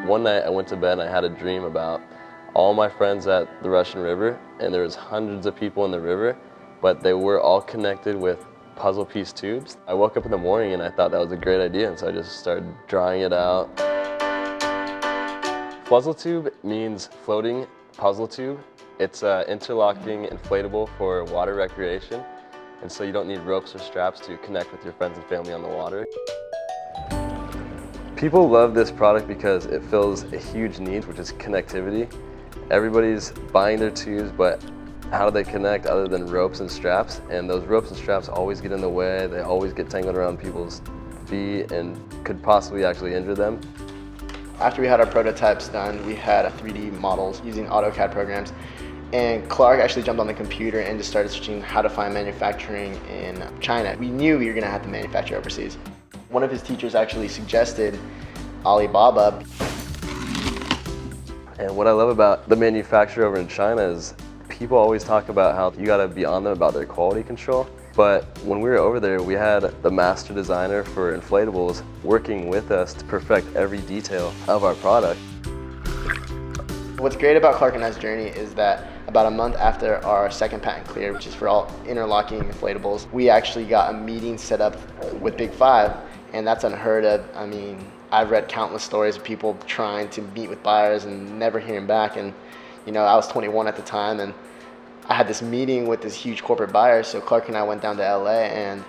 One night I went to bed and I had a dream about all my friends at the Russian River, and there was hundreds of people in the river, but they were all connected with puzzle piece tubes. I woke up in the morning and I thought that was a great idea, and so I just started drawing it out. Fluzzle Tube means floating puzzle tube. It's an interlocking inflatable for water recreation, and so you don't need ropes or straps to connect with your friends and family on the water. People love this product because it fills a huge need, which is connectivity. Everybody's buying their tubes, but how do they connect other than ropes and straps? And those ropes and straps always get in the way. They always get tangled around people's feet and could possibly actually injure them. After we had our prototypes done, we had 3D models using AutoCAD programs. And Clark actually jumped on the computer and just started searching how to find manufacturing in China. We knew we were going to have to manufacture overseas. One of his teachers actually suggested Alibaba. And what I love about the manufacturer over in China is people always talk about how you gotta be on them about their quality control. But when we were over there, we had the master designer for inflatables working with us to perfect every detail of our product. What's great about Clark and I's journey is that about a month after our second patent clear, which is for all interlocking inflatables, we actually got a meeting set up with Big Five, and that's unheard of. I mean, I've read countless stories of people trying to meet with buyers and never hearing back. And you know, I was 21 at the time, and I had this meeting with this huge corporate buyer. So Clark and I went down to LA, and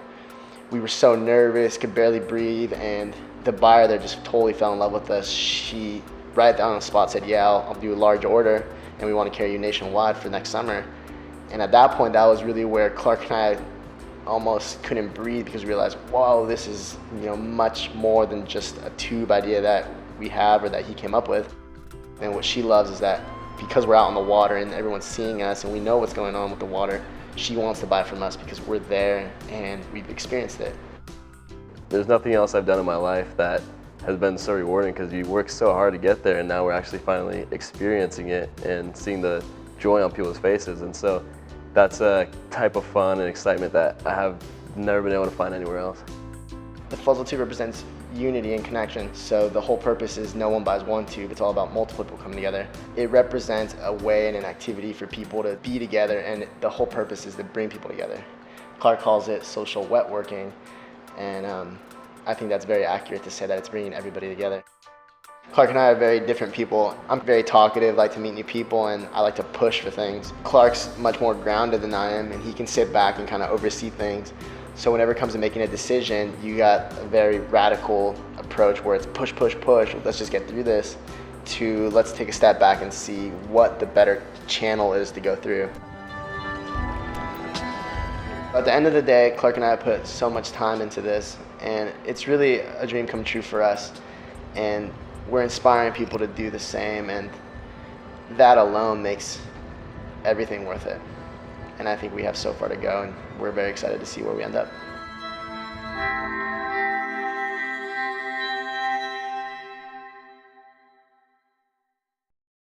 we were so nervous, could barely breathe. And the buyer there just totally fell in love with us. She right down on the spot said, "Yeah, I'll do a large order, and we want to carry you nationwide for next summer." And at that point, that was really where Clark and I almost couldn't breathe, because we realized, wow, this is, you know, much more than just a tube idea that we have or that he came up with. And what she loves is that because we're out on the water and everyone's seeing us and we know what's going on with the water, she wants to buy from us because we're there and we've experienced it. There's nothing else I've done in my life that has been so rewarding, because you work so hard to get there, and now we're actually finally experiencing it and seeing the joy on people's faces. And so that's a type of fun and excitement that I have never been able to find anywhere else. The Fluzzle Tube represents unity and connection. So the whole purpose is no one buys one tube, it's all about multiple people coming together. It represents a way and an activity for people to be together, and the whole purpose is to bring people together. Clark calls it social wetworking, and I think that's very accurate to say that it's bringing everybody together. Clark and I are very different people. I'm very talkative, like to meet new people, and I like to push for things. Clark's much more grounded than I am, and he can sit back and kind of oversee things. So whenever it comes to making a decision, you got a very radical approach where it's push, push, push, let's just get through this, to let's take a step back and see what the better channel is to go through. At the end of the day, Clark and I put so much time into this, and it's really a dream come true for us. And we're inspiring people to do the same, and that alone makes everything worth it. And I think we have so far to go, and we're very excited to see where we end up.